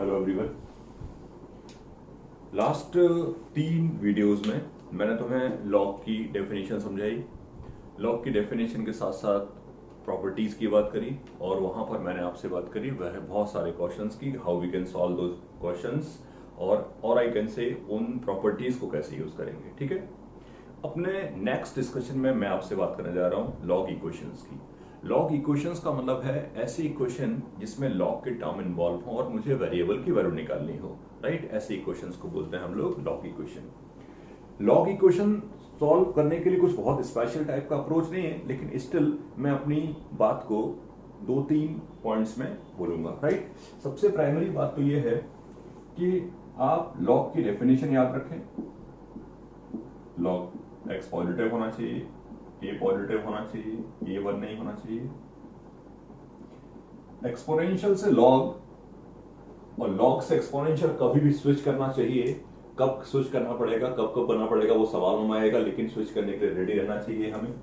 Hello everyone. Last 3 videos में मैंने तुम्हें लॉग की डेफिनेशन समझाई। लॉग की डेफिनेशन के साथ साथ प्रॉपर्टीज की बात करी और वहां पर मैंने आपसे बात करी वह बहुत सारे क्वेश्चंस की, how we can solve those questions और आई कैन से उन प्रॉपर्टीज को कैसे यूज करेंगे। ठीक है, अपने नेक्स्ट डिस्कशन में मैं आपसे बात करने जा रहा हूं लॉग इक्वेशंस की। लॉग इक्वेशंस का मतलब है ऐसी इक्वेशन जिसमें लॉग के टर्म इन्वॉल्व हो और मुझे वेरिएबल की वैल्यू निकालनी हो। राइट, ऐसे इक्वेशंस को बोलते हैं हम लोग log equation. Log equation solve करने के लिए कुछ बहुत स्पेशल टाइप का अप्रोच नहीं है, लेकिन स्टिल मैं अपनी बात को 2-3 पॉइंट्स में बोलूंगा। राइट, सबसे प्राइमरी बात तो यह है कि आप लॉग की डेफिनेशन याद रखें। लॉग एक्स पॉजिटिव होना चाहिए, ए पॉजिटिव होना चाहिए, ए 1 नहीं होना चाहिए। एक्सपोनेंशियल से लॉग और लॉग से एक्सपोनेंशियल कभी भी स्विच करना चाहिए। कब स्विच करना पड़ेगा, कब कब करना पड़ेगा वो सवाल में आएगा, लेकिन स्विच करने के लिए रेडी रहना चाहिए हमें।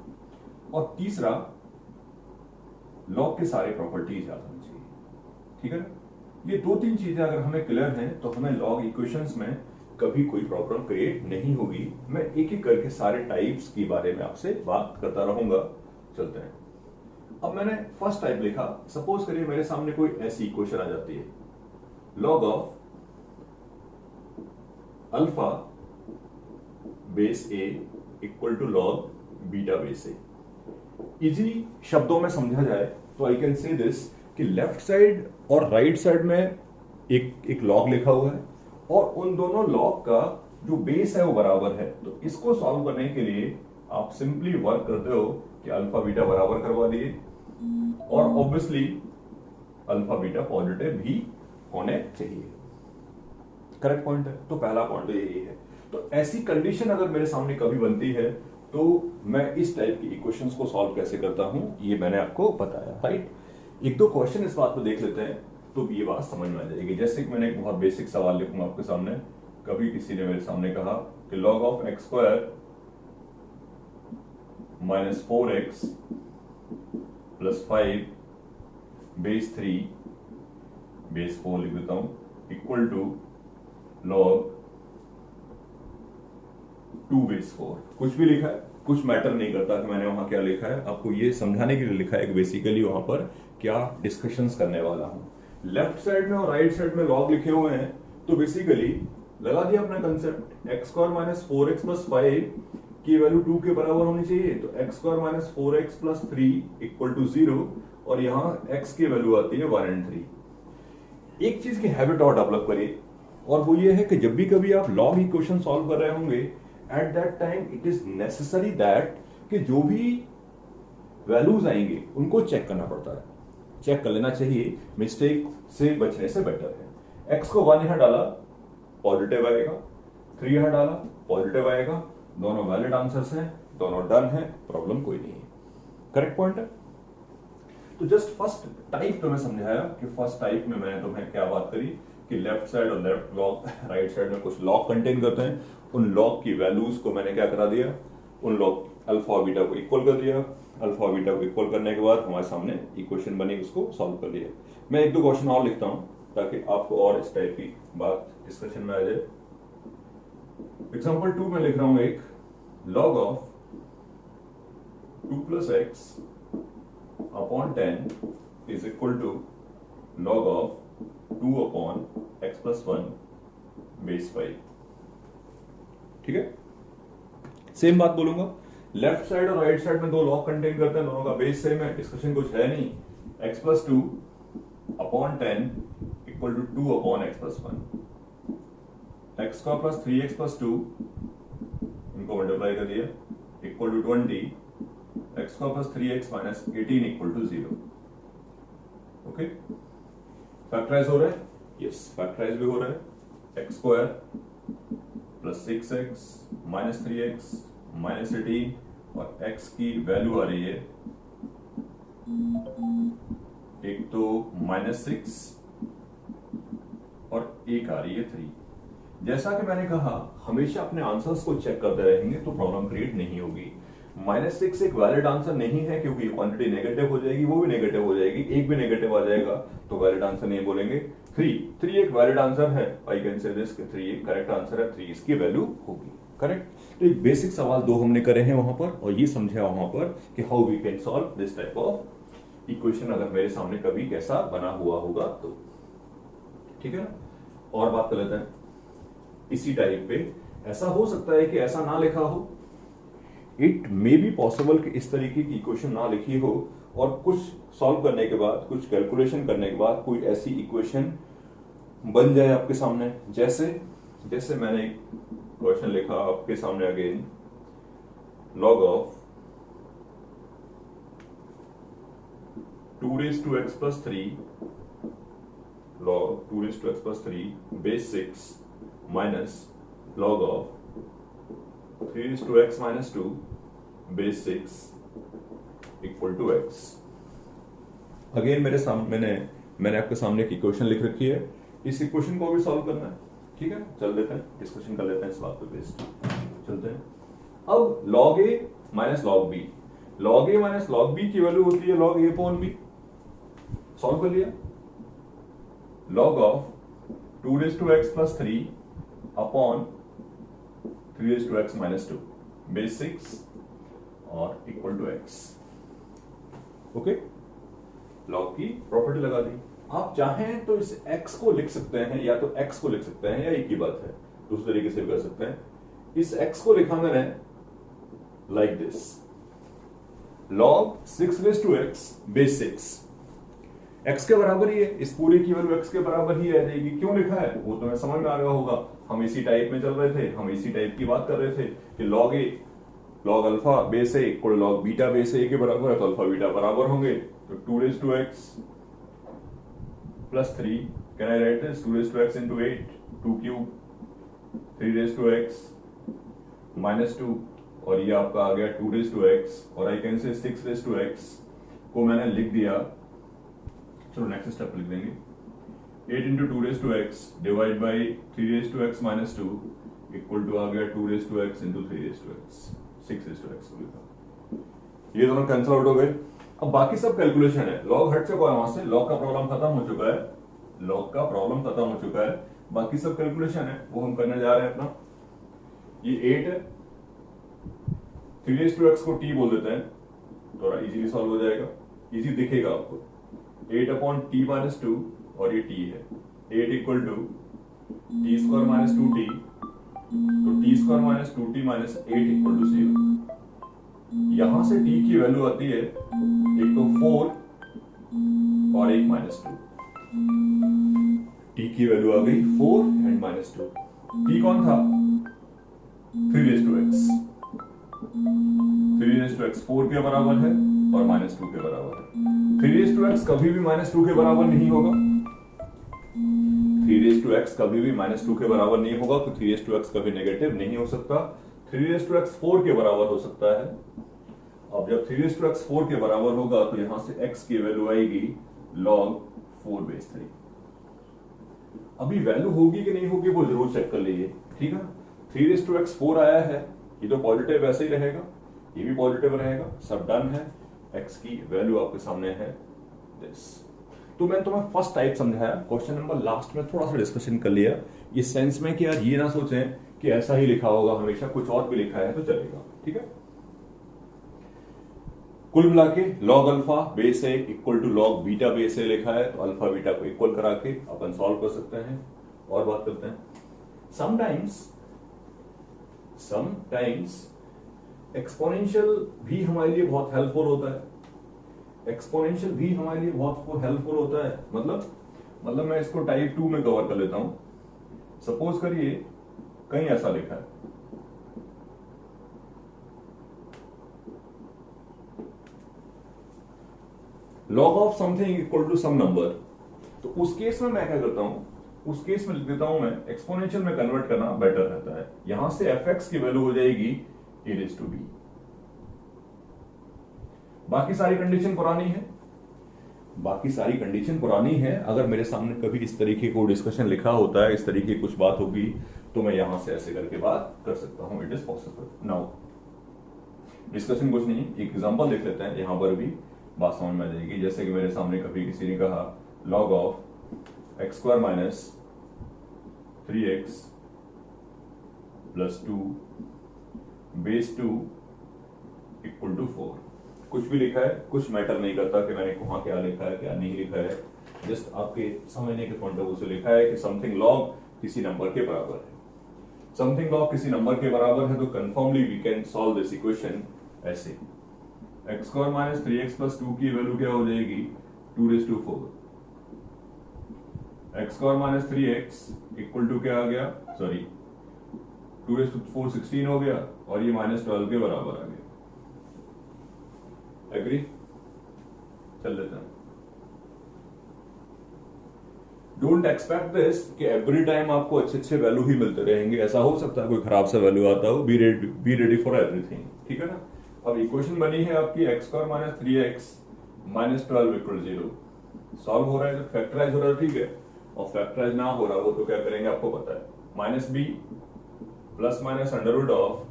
और तीसरा, लॉग के सारे प्रॉपर्टीज याद होनी चाहिए। ठीक है ना, ये 2-3 चीजें अगर हमें क्लियर हैं तो हमें लॉग इक्वेशंस में कभी कोई प्रॉब्लम क्रिएट नहीं होगी। मैं एक एक करके सारे टाइप्स के बारे में आपसे बात करता रहूंगा। चलते हैं। अब मैंने फर्स्ट टाइप लिखा। सपोज करिए मेरे सामने कोई ऐसी इक्वेशन आ जाती है, log of alpha base a equal to log beta base a. Easy शब्दों में समझा जाए तो आई कैन से दिस कि लेफ्ट साइड और राइट साइड में एक लॉग लिखा हुआ है और उन दोनों लॉग का जो बेस है वो बराबर है। तो इसको सॉल्व करने के लिए आप सिंपली वर्क करते हो कि अल्फा बीटा बराबर करवा दिए और ऑब्वियसली अल्फा बीटा पॉजिटिव भी होने चाहिए। करेक्ट पॉइंट है। तो पहला पॉइंट तो यही है। तो ऐसी कंडीशन अगर मेरे सामने कभी बनती है तो मैं इस टाइप की इक्वेशंस को सॉल्व कैसे करता हूं ये मैंने आपको बताया। राइट, एक दो क्वेश्चन इस बात को देख लेते हैं तो ये बात समझ में आ जाएगी। जैसे कि मैंने एक बहुत बेसिक सवाल लिखूंगा आपके सामने। कभी किसी ने मेरे सामने कहा कि log of x square minus 4x plus 5 base 3 base 4 लिख देता हूं इक्वल टू लॉग 2 बेस 4। कुछ भी लिखा है, कुछ मैटर नहीं करता कि मैंने वहां क्या लिखा है, आपको ये समझाने के लिए लिखा है कि बेसिकली वहां पर क्या डिस्कशंस करने वाला हूं। लेफ्ट साइड में और राइट साइड में लॉग लिखे हुए हैं तो बेसिकली लगा दिया अपना concept. X square minus 4x plus 5 की वैल्यू 2 के बराबर होनी चाहिए, तो x square minus 4x plus 3 equal to 0 और यहां x की वैल्यू आती है 1 और 3। एक चीज की हैबिट और डेवलप करिए और वो ये है कि जब भी कभी आप लॉग इक्वेशन सॉल्व कर रहे होंगे at that time it is necessary that कि जो भी वैल्यूज आएंगे उनको चेक करना पड़ता है, चेक कर लेना चाहिए। मिस्टेक से बचने से बेटर है। एक्स को 1 यहां डाला पॉजिटिव आएगा, 3 यहां डाला पॉजिटिव आएगा। दोनों वैलिड आंसर्स हैं, दोनों डन है, प्रॉब्लम कोई नहीं है। करेक्ट पॉइंट है। तो जस्ट फर्स्ट टाइप तो मैं समझाया कि फर्स्ट टाइप में मैंने तुम्हें क्या बात करी कि लेफ्ट साइड और लेफ्ट लॉग राइट साइड में कुछ लॉग कंटेन करते हैं। उन लॉग की वैल्यूज को मैंने क्या करा दिया, उन लॉग अल्फा और बीटा को इक्वल कर दिया। अल्फा और बीटा को इक्वल करने के बाद हमारे सामने इक्वेशन बनी, उसको सॉल्व कर लिया। मैं एक दो क्वेश्चन और लिखता हूं ताकि आपको और इस टाइप की बात डिस्कशन में आ जाए। एग्जाम्पल 2 में लिख रहा हूं एक log of 2 plus x upon 10 is equal to log of 2 upon x plus 1 base 5। ठीक है, सेम बात बोलूंगा। लेफ्ट साइड और राइट साइड में दो लॉग कंटेन करते हैं, दोनों का बेस सेम है, डिस्कशन कुछ है नहीं। X plus 2 upon 10 equal to 2 upon x plus 1। X square plus 3x plus 2 इनको मल्टीप्लाई कर दिया equal to 20। X square plus 3x minus 18 equal to 0। Okay, factorise हो रहा है, यस फैक्टराइज भी हो रहा है। X square plus 6x minus 3x minus 18 और x की वैल्यू आ रही है एक तो -6 और एक आ रही है 3। जैसा कि मैंने कहा हमेशा अपने आंसर्स को चेक करते रहेंगे तो प्रॉब्लम क्रिएट नहीं होगी। -6 एक वैलिड आंसर नहीं है क्योंकि क्वांटिटी नेगेटिव हो जाएगी, वो भी नेगेटिव हो जाएगी, एक भी नेगेटिव आ जाएगा तो वैलिड आंसर नहीं बोलेंगे। 3 एक वैलिड आंसर है, आई कैन से दिस 3 एक करेक्ट आंसर है, 3 इसकी वैल्यू होगी। करेक्ट। तो एक बेसिक सवाल 2 हमने करे हैं वहां पर, और ये समझा वहां पर कि how we can solve this type of equation अगर मेरे सामने कभी कैसा बना हुआ होगा तो। ठीक है ना। और बात कर लेते हैं इसी टाइप पे। ऐसा हो सकता है कि ऐसा ना लिखा हो, इट मे बी पॉसिबल कि इस तरीके की इक्वेशन ना लिखी हो और कुछ सॉल्व करने के बाद, कुछ कैलकुलेशन करने के बाद कोई ऐसी इक्वेशन बन जाए आपके सामने। जैसे मैंने एक क्वेश्चन लिखा आपके सामने again, log of 2 raised to x plus 3 log 2 raised to x plus 3 base 6 minus log of 3 raised to x minus 2 base 6 equal to x। Again मेरे सामने मैंने आपके सामने एक इक्वेशन लिख रखी है, इस इक्वेशन को भी सॉल्व करना है। ठीक है, चल देते हैं, डिस्कशन कर लेते हैं इस बात पे बेस्ड। चलते हैं। अब log a minus log b, log a minus log b की वैल्यू होती है log a upon b। Solve कर लिया। log of 2 raised to x plus 3 upon 3 raised to x minus 2 base 6 और equal to x। Okay, log की property लगा दी। आप चाहें तो इस x को लिख सकते हैं, या तो x को लिख सकते हैं, या एक ही बात है, दूसरे तरीके से भी कर सकते हैं। इस x को लिखा मैंने like this, log 6 raised to x base 6 x के बराबर ही है, इस पूरे की वैल्यू x के बराबर ही रह जाएगी। क्यों लिखा है वो तो मैं समझ में आ रहा होगा, हम इसी टाइप में चल रहे थे, हम इसी टाइप की बात कर रहे थे कि log alpha base a equal log beta base a के बराबर है, तो अल्फा बीटा बराबर होंगे। तो 2 raised to x plus 3, can I write this 2 raised to x into 8, 2 cube, 3 raised to x minus 2, और ये आपका आ गया 2 raised to x, और आई कैन से 6 raised to x को मैंने लिख दिया। चलो नेक्स्ट स्टेप लिख देंगे, 8 into 2 raised to x divide by 3 raised to x minus 2 equal to आ गया 2 raised to x into 3 raised to x, 6 raised to x को लिखा। ये दोनों कैंसिल आउट हो गए। अब बाकी सब कैलकुलेशन है, लॉग हट चुका है वहां से, लॉग का प्रॉब्लम खत्म हो चुका है, लॉग का प्रॉब्लम खत्म हो चुका है। बाकी सब कैलकुलेशन है वो हम करने जा रहे हैं अपना। ये 8 है, 3 raised to x को t बोल देते हैं, थोड़ा इजीली सॉल्व हो जाएगा, इजी दिखेगा आपको। 8 अपॉन t माइनस 2, और ये t है, 8 equal to t square minus 2t, तो t square minus 2t minus 8 equal to 0। यहां से t की वैल्यू आती है एक तो 4 और एक माइनस 2। t की वैल्यू आ गई 4 एंड माइनस 2। t कौन था? 3 raised to x, 3 raised to x 4 के बराबर है और माइनस 2 के बराबर है। 3 raised to x कभी भी माइनस 2 के बराबर नहीं होगा, 3 raised to x कभी भी माइनस 2 के बराबर नहीं होगा, तो 3 raised to x कभी नेगेटिव नहीं हो सकता। 3 raised to x 4 के बराबर हो सकता है। अब जब 3 raised to x 4 के बराबर होगा तो यहां से x की वैल्यू आएगी log 4 बेस 3। अभी वैल्यू होगी कि नहीं होगी वो जरूर चेक कर लीजिए। ठीक है, 3 raised to x 4 आया है, ये तो पॉजिटिव वैसे ही रहेगा, ये भी पॉजिटिव रहेगा, सब डन है। x की वैल्यू आपके सामने है दिस। तो मैंने तुम्हें फर्स्ट टाइप समझाया, क्वेश्चन नंबर लास्ट में थोड़ा सा डिस्कशन कर लिया, इस सेंस में कि यार ये ना सोचें कि ऐसा ही लिखा होगा हमेशा, कुछ और भी लिखा है तो चलेगा। ठीक है, कुल मिला के log alpha base a equal to log beta base a लिखा है, तो अल्फा बीटा को इक्वल करा के अपन सॉल्व कर सकते हैं। और बात करते हैं, समटाइम्स एक्सपोनेंशियल भी हमारे लिए बहुत हेल्पफुल होता है, एक्सपोनेंशियल भी हमारे लिए बहुत हेल्पफुल होता है। मतलब मैं इसको टाइप 2 में कवर कर लेता हूं। सपोज करिए कहीं ऐसा लिखा है, log of something equal to some number, तो उस केस में मैं क्या करता हूं, उस केस में लिख देता हूं मैं एक्सपोनेंशियल में कन्वर्ट करना बेटर रहता है। यहां से fx की वैल्यू हो जाएगी a raised to b। बाकी सारी कंडीशन पुरानी है, अगर मेरे सामने कभी इस तरीके को डिस्कशन लिखा होता है, इस तरीके की कुछ बात होगी, तो मैं यहां से ऐसे करके बात कर सकता हूं। It is possible. Now discussion कुछ नहीं, एक एग्जांपल देख लेते हैं, यहां पर भी बात समझ में आ जाएगी। जैसे कि मेरे सामने कभी किसी ने कहा log of x square minus 3x plus 2 base 2 equal to 4। कुछ भी लिखा है, कुछ मैटर नहीं करता कि मैंने वहां क्या लिखा है क्या नहीं लिखा है, जस्ट आपके समझने के पॉइंट ऑफ व्यू से लिखा है कि समथिंग लॉग किसी नंबर के बराबर है। समथिंग लॉग किसी नंबर के बराबर है तो confirmly we can solve this equation ऐसे, x square minus 3x plus 2 की वैल्यू क्या हो जाएगी 2⁴। X square minus 3x equal to क्या आ गया, सॉरी 2⁴ 16 हो गया और ये -12 के बराबर आ गया। एग्री, चल लेते हैं। डोंट एक्सपेक्ट दिस कि एवरी टाइम आपको अच्छे वैल्यू ही मिलते रहेंगे, ऐसा हो सकता है कोई खराब सा वैल्यू आता हो। बी रेडी फॉर एवरीथिंग, ठीक है ना। अब इक्वेशन बनी है आपकी x square minus 3x minus 12 equal 0। Solve हो रहा है, फैक्टराइज हो रहा है, ठीक है। और फैक्टराइज ना हो रहा हो तो क्या करेंगे आपको पता है, minus b plus minus under root of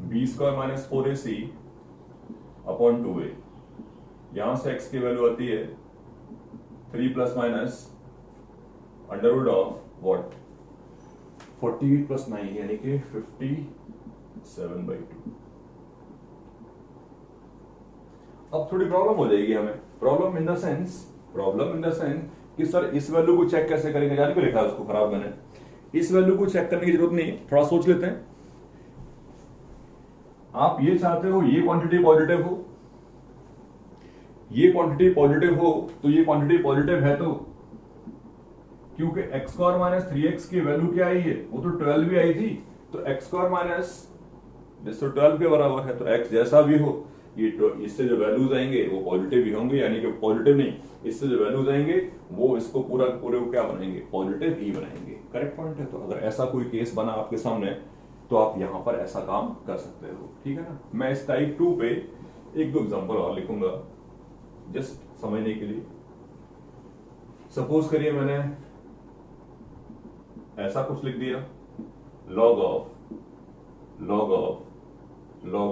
b square minus 4ac upon 2a। यहां से x की वैल्यू आती है 3 plus minus under root of what 48 plus 9 यानी कि 57/2। अब थोड़ी प्रॉब्लम हो जाएगी हमें, प्रॉब्लम इन द सेंस कि सर इस वैल्यू को चेक कैसे करेंगे, जान के लिखा है उसको खराब मैंने। इस वैल्यू को चेक करने की जरूरत नहीं, थोड़ा सोच लेते हैं। आप ये चाहते हो ये क्वांटिटी पॉजिटिव हो, ये क्वांटिटी पॉजिटिव हो, तो ये क्वांटिटी पॉजिटिव है तो, क्योंकि एक्स स्क्वायर माइनस 3x की वैल्यू क्या आई है, वो तो 12 भी आई थी, तो एक्स स्क्वायर माइनस 12 के बराबर है, तो x जैसा भी हो ये इससे जो वैल्यूज आएंगे वो पॉजिटिव ही होंगे, यानी कि पॉजिटिव नहीं, इससे जो वैल्यूज आएंगे वो इसको पूरे को क्या बनाएंगे, पॉजिटिव ही बनाएंगे। करेक्ट पॉइंट है। तो अगर ऐसा कोई केस बना आपके सामने तो आप यहां पर ऐसा काम कर सकते हो, ठीक है ना। मैं इस टाइप 2 पे एक दो एग्जांपल और लिखूंगा जस्ट समझने के लिए। सपोज करिए मैंने ऐसा कुछ लिख दिया, log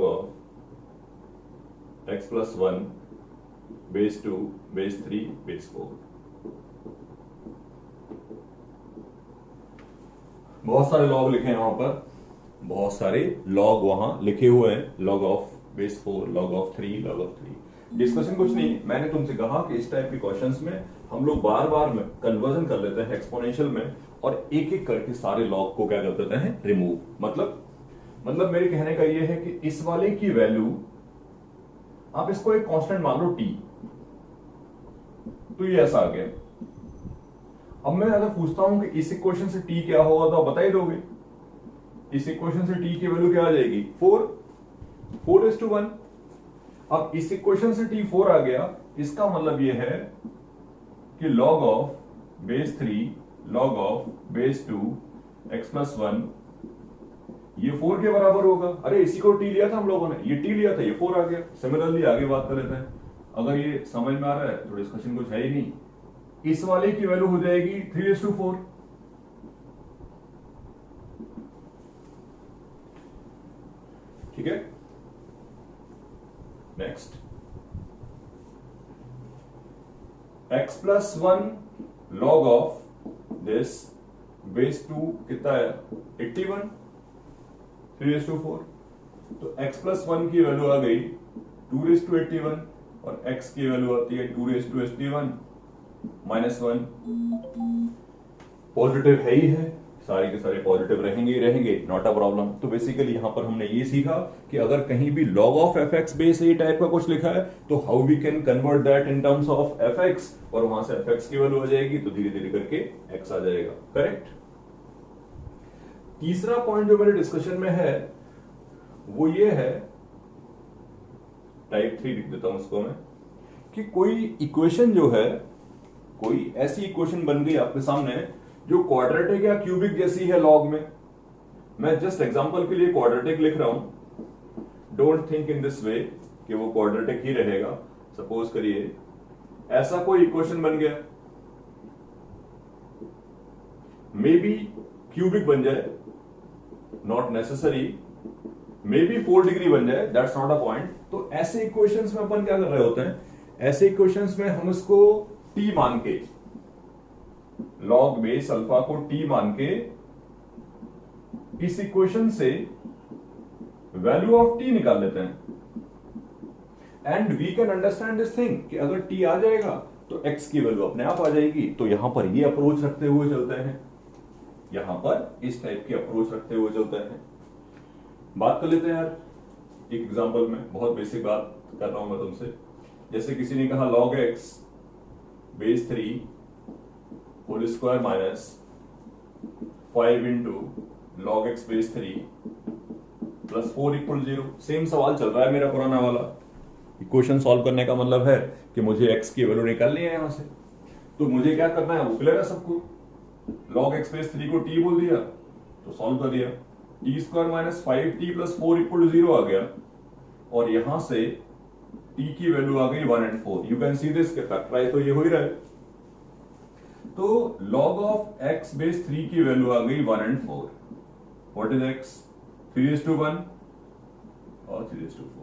of x plus 1 base 2 base 3 base 4। बहुत सारे लॉग लिखे हैं वहां पर, बहुत सारे लॉग वहां लिखे हुए हैं, log of base 4, log of 3, log of 3। Discussion कुछ नहीं, मैंने तुमसे कहा कि इस टाइप के क्वेश्चंस में हम लोग बार बार में कन्वर्जन कर लेते हैं एक्सपोनेंशियल में, और एक एक करके सारे लॉग को क्या कर देते हैं, रिमूव। मतलब मेरे कहने का यह है कि इस वाले की वैल्यू आप इसको एक कांस्टेंट मान लो t, तो ये ऐसा आ गया। अब मैं अगर पूछता हूं कि इस इक्वेशन से t क्या होगा तो आप बता ही दोगे। इस इक्वेशन से t की वैल्यू क्या आ जाएगी, 4:1। अब इस इक्वेशन से t 4 आ गया, इसका मतलब ये है कि log of base 3 log of base 2 x plus 1 ये 4 के बराबर होगा। अरे इसी को t लिया था हम लोगों ने, ये t लिया था, ये 4 आ गया। सिमिलरली आगे बात कर लेते हैं। अगर ये समझ में आ रहा है तो डिस्कशन कुछ है ही नहीं। इस वाले की वैल्यू हो जाएगी 3:4। ठीक है, next x plus 1 log of this base 2 कितना है, 81, 3:4। तो x प्लस 1 की वैल्यू आ गई 2:81 और x की वैल्यू आती है 2:81 -1। पॉजिटिव है ही है, सारे के सारे पॉजिटिव रहेंगे ही रहेंगे, नॉट अ प्रॉब्लम। तो बेसिकली यहां पर हमने ये सीखा कि अगर कहीं भी log of fx base a type का कुछ लिखा है तो how we can convert that in terms of fx, और वहां से fx की वैल्यू आ जाएगी तो धीरे धीरे करके x आ जाएगा। करेक्ट। तीसरा पॉइंट जो मेरे डिस्कशन में है वो ये है, टाइप 3 लिख देता हूं उसको मैं, कि कोई इक्वेशन जो है, कोई ऐसी इक्वेशन बन गई आपके सामने जो क्वाड्रेटिक या क्यूबिक जैसी है लॉग में। मैं जस्ट एग्जांपल के लिए क्वाड्रेटिक लिख रहा हूं, don't think in this way कि वो क्वाड्रेटिक ही रहेगा। सपोज करिए ऐसा कोई इक्वेशन बन गया, मे बी क्यूबिक बन जाए, not necessary, may be 4 degree बन जाए, दैट्स नॉट अ पॉइंट। तो ऐसे इक्वेशंस में अपन क्या कर रहे होते हैं, ऐसे इक्वेशंस में हम इसको t मान के, लॉग बेस अल्फा को t मान के इस इक्वेशन से वैल्यू ऑफ t निकाल लेते हैं। And we can understand this thing कि अगर t आ जाएगा तो x की वैल्यू अपने आप आ जाएगी। तो यहां पर ये अप्रोच रखते हुए चलते हैं, यहां पर इस टाइप की अप्रोच रखते हुए चलते हैं। बात कर लेते हैं यार एक एग्जांपल में, बहुत बेसिक बात कर रहा हूं मैं तुमसे। जैसे किसी ने कहा log x base 3 whole square minus 5 into log x base 3 plus 4 equal 0। Same सवाल चल रहा है मेरा पुराना वाला। इक्वेशन सॉल्व करने का मतलब है कि मुझे x की वैल्यू निकालनी है यहां से। तो मुझे क्या करना है वो क्लियर है सबको। log x बेस 3 को t बोल दिया तो सॉल्व कर दिया, T square minus 5t plus 4 equal 0 आ गया। और यहां से t की वैल्यू आ गई 1 and 4। You can see this, factorise तो ये हो ही रहा है। तो log ऑफ x बेस 3 की वैल्यू आ गई 1 and 4। What is x? 3:1 और 3:4।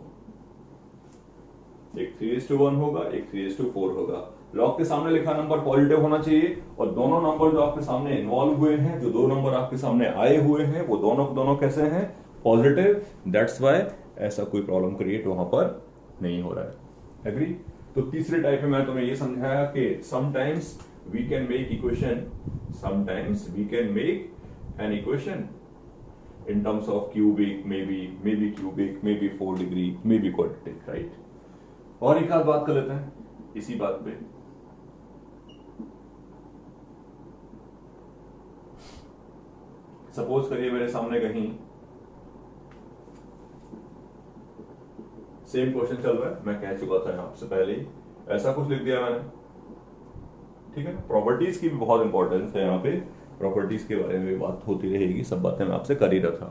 एक 3:1 होगा, एक 3:4 होगा। लॉग के सामने लिखा नंबर पॉजिटिव होना चाहिए और दोनों नंबर जो आपके सामने इन्वॉल्व हुए हैं, जो दो नंबर आपके सामने आए हुए हैं, वो दोनों कैसे हैं? पॉजिटिव। दैट्स व्हाई ऐसा कोई प्रॉब्लम क्रिएट वहां पर नहीं हो रहा है। एग्री? तो तीसरे टाइप में मैं तुम्हें ये समझाया कि sometimes we can make equation, sometimes we can make an equation in terms of cubic, maybe cubic, maybe 4 degree, maybe quadratic, right? और एक आध बात कर लेते हैं इसी बात पे। सपोज करिए मेरे सामने कहीं सेम क्वेश्चन चल रहा है, मैं कह चुका था आपसे पहले ही, ऐसा कुछ लिख दिया मैंने, ठीक है ना। प्रॉपर्टीज की भी बहुत इंपॉर्टेंस है यहाँ पे, प्रॉपर्टीज के बारे में भी बात होती रहेगी, सब बातें मैं आपसे कर ही रहा था।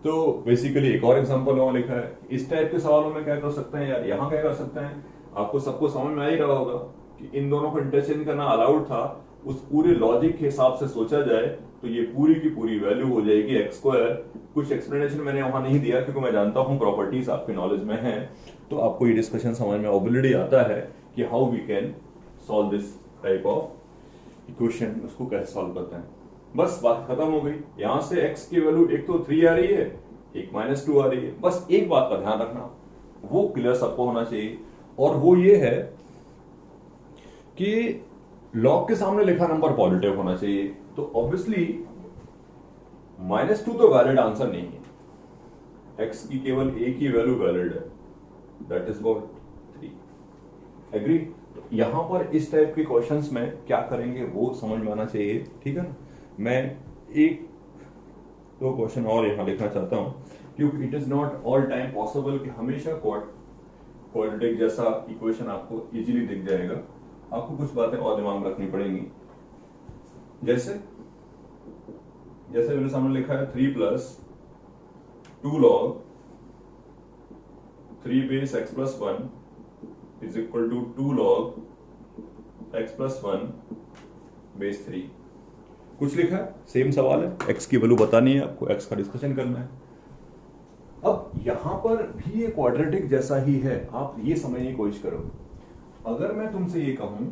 तो बेसिकली एक और एग्जांपल वहां लिखा है। इस टाइप के सवालों में क्या कर सकते हैं यार, यहाँ क्या कर सकते हैं, आपको सबको समझ में आ ही रहा होगा कि इन दोनों को इंटरचेंज करना अलाउड था। उस पूरे लॉजिक के हिसाब से सोचा जाए तो ये पूरी की पूरी वैल्यू हो जाएगी एक्स स्क्वायर। कुछ एक्सप्लेनेशन मैंने वहां नहीं दिया क्योंकि मैं जानता हूं प्रॉपर्टीज आपके नॉलेज में है, तो आपको ये डिस्कशन समझ में ऑलरेडी आता है कि how we can solve this type of equation, उसको कैसे सॉल्व करते हैं। बस बात खत्म हो गई। यहां से x की वैल्यू एक तो 3 आ रही है, एक -2 आ रही है। बस एक बात का ध्यान रखना, वो क्लियर सबको होना चाहिए, और वो ये है कि लॉग के सामने लिखा नंबर पॉजिटिव होना चाहिए। तो ऑब्वियसली -2 तो वैलिड आंसर नहीं है, x की केवल एक ही वैल्यू वैलिड है, दैट इज व्हाट 3। एग्री? तो यहां पर इस टाइप के क्वेश्चंस में क्या करेंगे वो समझ में आना चाहिए, ठीक है ना। मैं एक दो क्वेश्चन और यहां लिखना चाहता हूं क्योंकि it is not all time possible कि हमेशा क्वाड्रेटिक जैसा इक्वेशन आपको इजीली दिख जाएगा। आपको कुछ बातें और दिमाग में रखनी पड़ेंगी। जैसे मेरे सामने लिखा है 3 plus 2 log 3 base x plus 1 is equal to 2 log x plus 1 base 3। कुछ लिखा है, सेम सवाल है, x की वैल्यू बतानी है आपको, x का डिस्कशन करना है। अब यहां पर भी ये क्वाड्रेटिक जैसा ही है, आप ये समझने की कोशिश करो। अगर मैं तुमसे ये कहूं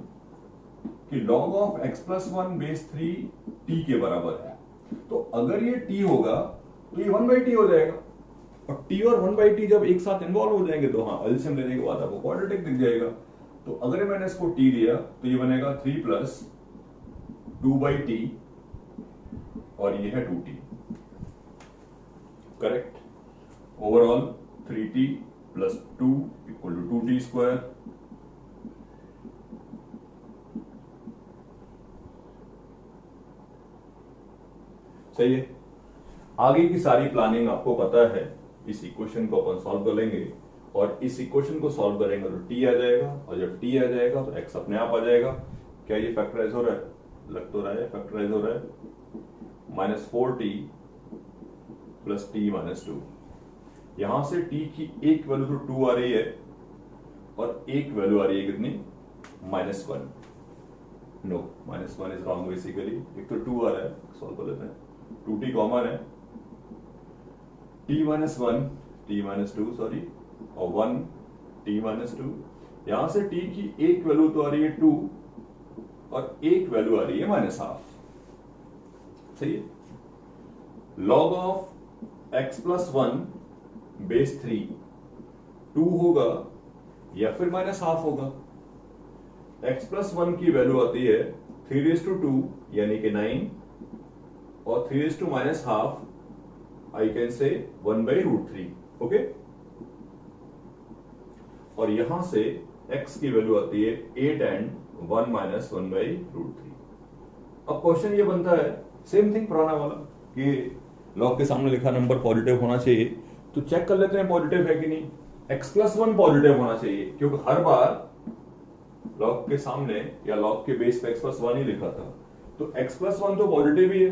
कि log of x plus 1 base 3 t के बराबर है, तो अगर ये t होगा तो ये 1/t हो जाएगा, और t और 1/t जब एक साथ इन्वॉल्व हो जाएंगे तो हाँ एलसीएम लेने के बाद आपको क्वाड्रेटिक दिख जाएगा। तो अगर मैंने इसको t दिया तो ये बनेगा 3 प्लस 2/t और ये है 2t, correct. Overall 3t plus 2 equal to 2t square. सही है। आगे की सारी प्लानिंग आपको पता है। इस इक्वेशन को अपन सॉल्व कर लेंगे, और इस इक्वेशन को सॉल्व करेंगे तो t आ जाएगा, और जब t आ जाएगा तो x अपने आप आ जाएगा। क्या ये फैक्टराइज हो रहा है? लग तो रहा है फैक्टराइज हो रहा है। -4t plus t -2। यहां से t की एक वैल्यू तो 2 आ रही है, और एक वैल्यू आ रही है कितनी? -1। No, -1 is wrong basically. एक तो 2 आ रहा है, सॉल्व कर लेते हैं। 2t कॉमन है, t -1 t minus two sorry, और 1 t माइनस टू। यहां से t की एक वैल्यू तो आ रही है 2 और एक वैल्यू आ रही है माइनस हाफ। सही है। Log of x plus 1 base 3 2 होगा या फिर माइनस हाफ होगा। x प्लस 1 की वैल्यू आती है 3/2 यानी कि 9 और 3 माइनस हाफ आई कैन से 1/√3। ओके, और यहां से x की वैल्यू आती है 8 एंड 1 माइनस 1/√3। अब क्वेश्चन ये बनता है सेम थिंग पुराना वाला कि लॉग के सामने लिखा नंबर पॉजिटिव होना चाहिए, तो चेक कर लेते हैं पॉजिटिव है कि नहीं। x प्लस 1 पॉजिटिव होना चाहिए क्योंकि हर बार लॉग के सामने या लॉग के बेस पे x प्लस 1 ही लिखा था, तो x प्लस 1 तो पॉजिटिव ही है,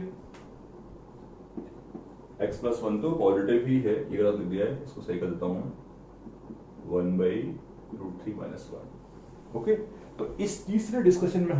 x प्लस 1 तो पॉजिटिव ही है, ये गलत लिख दिया है, इसको सही कर देता हूं 1/√3 माइनस 1। ओके, तो इस तीसरे डिस्कशन में